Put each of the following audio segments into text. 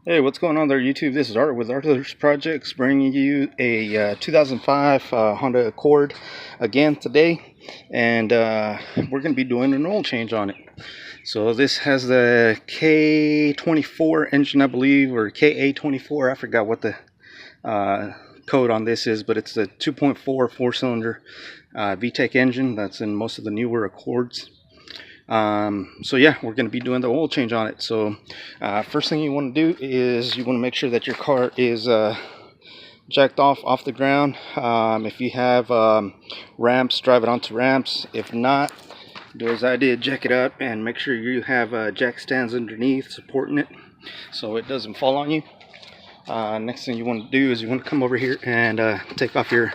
Hey, what's going on there, YouTube? This is Art with Arthur's Projects, bringing you a 2005 Honda Accord again today, and we're going to be doing an oil change on it. So this has the K24 engine, I believe, or KA24. I forgot what the code on this is, but it's a 2.4 four-cylinder VTEC engine that's in most of the newer Accords. So yeah, we're going to be doing the oil change on it. So first thing you want to do is you want to make sure that your car is jacked off the ground. If you have ramps, drive it onto ramps. If not, do as I did, jack it up and make sure you have jack stands underneath supporting it so it doesn't fall on you. Next thing you want to do is you want to come over here and take off your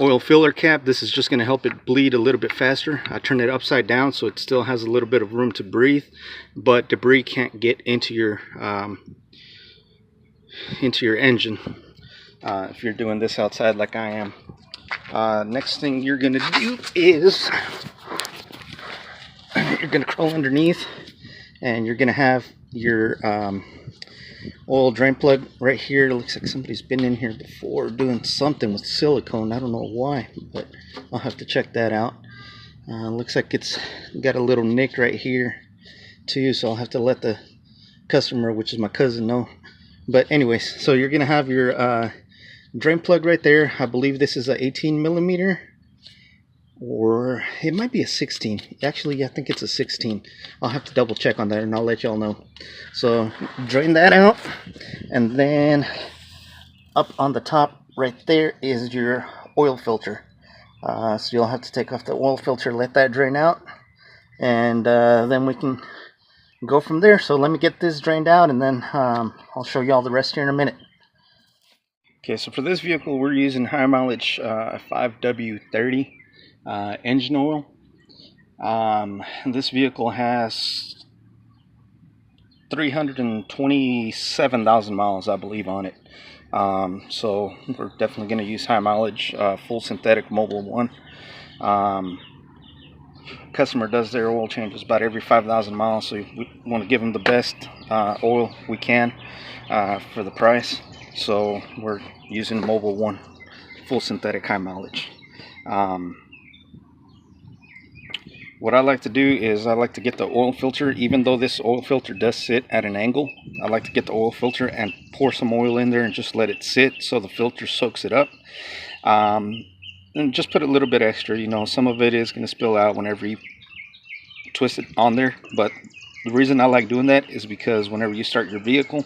oil filler cap. This is just going to help it bleed a little bit faster. I turn it upside down so it still has a little bit of room to breathe, but debris can't get into your engine if you're doing this outside like I am. Next thing you're going to do is you're going to crawl underneath, and you're going to have your oil drain plug right here. It looks like somebody's been in here before doing something with silicone. I don't know why, but I'll have to check that out. Looks like it's got a little nick right here too, so I'll have to let the customer, which is my cousin, know. But anyways, so you're gonna have your drain plug right there. I believe this is a 18 millimeter, or it might be a 16. Actually, I think it's a 16. I'll have to double check on that and I'll let y'all know. So drain that out, and then up on the top right there is your oil filter. So you'll have to take off the oil filter, let that drain out, and then we can go from there. So let me get this drained out, and then I'll show y'all the rest here in a minute. Okay, so for this vehicle we're using high mileage 5W30 engine oil. This vehicle has 327,000 miles, I believe, on it. So we're definitely going to use high mileage, full synthetic Mobil 1. Customer does their oil changes about every 5,000 miles, so we want to give them the best oil we can for the price. So we're using Mobil 1 full synthetic high mileage. What I like to do is I like to get the oil filter, even though this oil filter does sit at an angle. I like to get the oil filter and pour some oil in there and just let it sit so the filter soaks it up. And just put a little bit extra. You know, some of it is going to spill out whenever you twist it on there. But the reason I like doing that is because whenever you start your vehicle,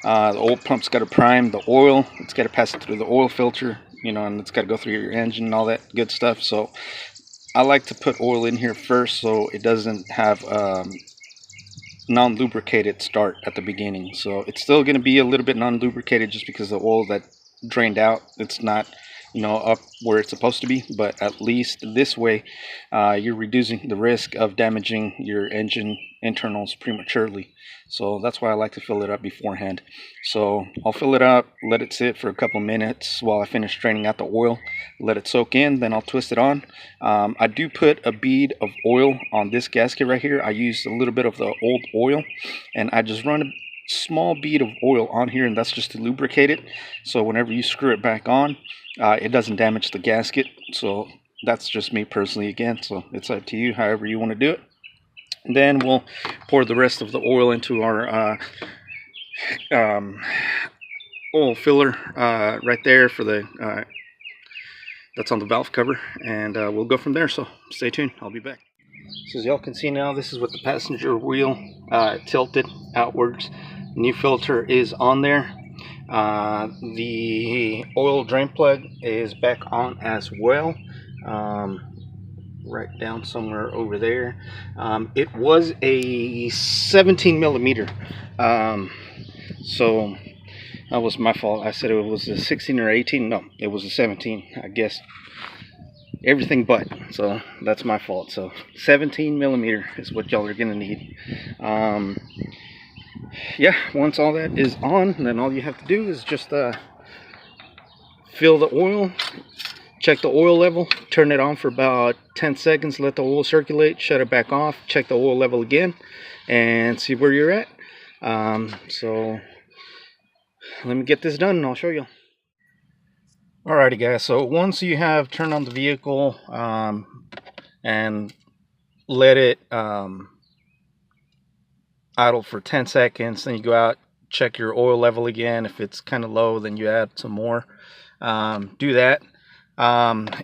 the oil pump's got to prime the oil. It's got to pass it through the oil filter, you know, and it's got to go through your engine and all that good stuff. So I like to put oil in here first so it doesn't have non-lubricated start at the beginning. So it's still going to be a little bit non-lubricated just because the oil that drained out, it's not, you know, up where it's supposed to be. But at least this way you're reducing the risk of damaging your engine internals prematurely. So that's why I like to fill it up beforehand. So I'll fill it up, let it sit for a couple minutes while I finish draining out the oil, let it soak in, then I'll twist it on. I do put a bead of oil on this gasket right here. I use a little bit of the old oil, and I just run a small bead of oil on here, and that's just to lubricate it. So whenever you screw it back on, it doesn't damage the gasket. So that's just me personally again. So it's up to you, however you want to do it. And then we'll pour the rest of the oil into our oil filler right there for the that's on the valve cover, and we'll go from there. So stay tuned, I'll be back. So as y'all can see now, this is with the passenger wheel tilted outwards. New filter is on there. The oil drain plug is back on as well. Right down somewhere over there. It was a 17 millimeter, so that was my fault. I said it was a 16 or 18. No, it was a 17. I guess everything but, so that's my fault. So 17 millimeter is what y'all are gonna need. Yeah, once all that is on, then all you have to do is just fill the oil, check the oil level, turn it on for about 10 seconds, let the oil circulate, shut it back off, check the oil level again, and see where you're at. So let me get this done and I'll show you. Alrighty guys, so once you have turned on the vehicle and let it idle for 10 seconds, then you go out, check your oil level again. If it's kind of low, then you add some more. Do that.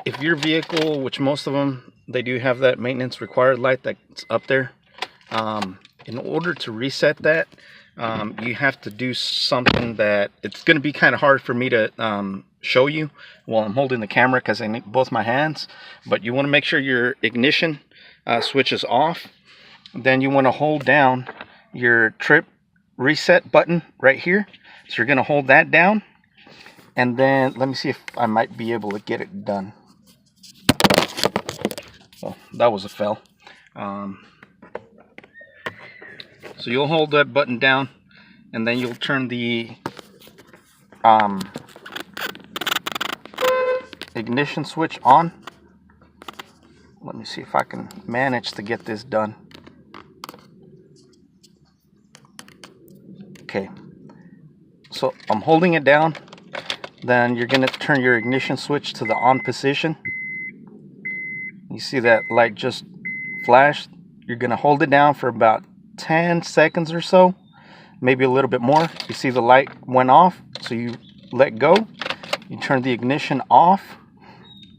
If your vehicle, which most of them, they do have that maintenance required light that's up there, in order to reset that, you have to do something that it's going to be kind of hard for me to show you while I'm holding the camera because I need both my hands. But you want to make sure your ignition switch is off. Then you want to hold down your trip reset button right here. So you're going to hold that down, and then let me see if I might be able to get it done. Well, that was a fail. So you'll hold that button down, and then you'll turn the ignition switch on. Let me see if I can manage to get this done. Okay, so I'm holding it down. Then you're going to turn your ignition switch to the on position. You see that light just flashed. You're going to hold it down for about 10 seconds or so, maybe a little bit more. You see the light went off, so you let go. You turn the ignition off,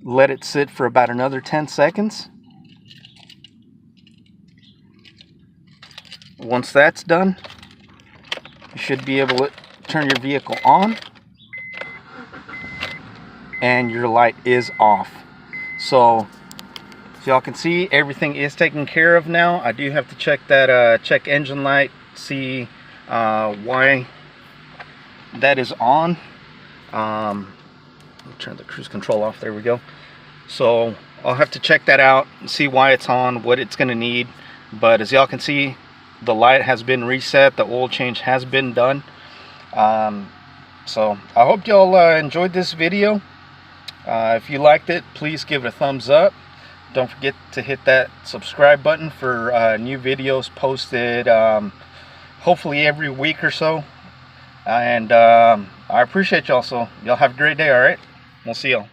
let it sit for about another 10 seconds. Once that's done, you should be able to turn your vehicle on, and your light is off. So y'all can see everything is taken care of now. I do have to check that check engine light, see why that is on. Let me turn the cruise control off. There we go. So I'll have to check that out and see why it's on, what it's going to need. But as y'all can see, the light has been reset, the oil change has been done. So I hope y'all enjoyed this video. If you liked it, please give it a thumbs up. Don't forget to hit that subscribe button for new videos posted hopefully every week or so. And I appreciate y'all, so y'all have a great day. All right, we'll see y'all.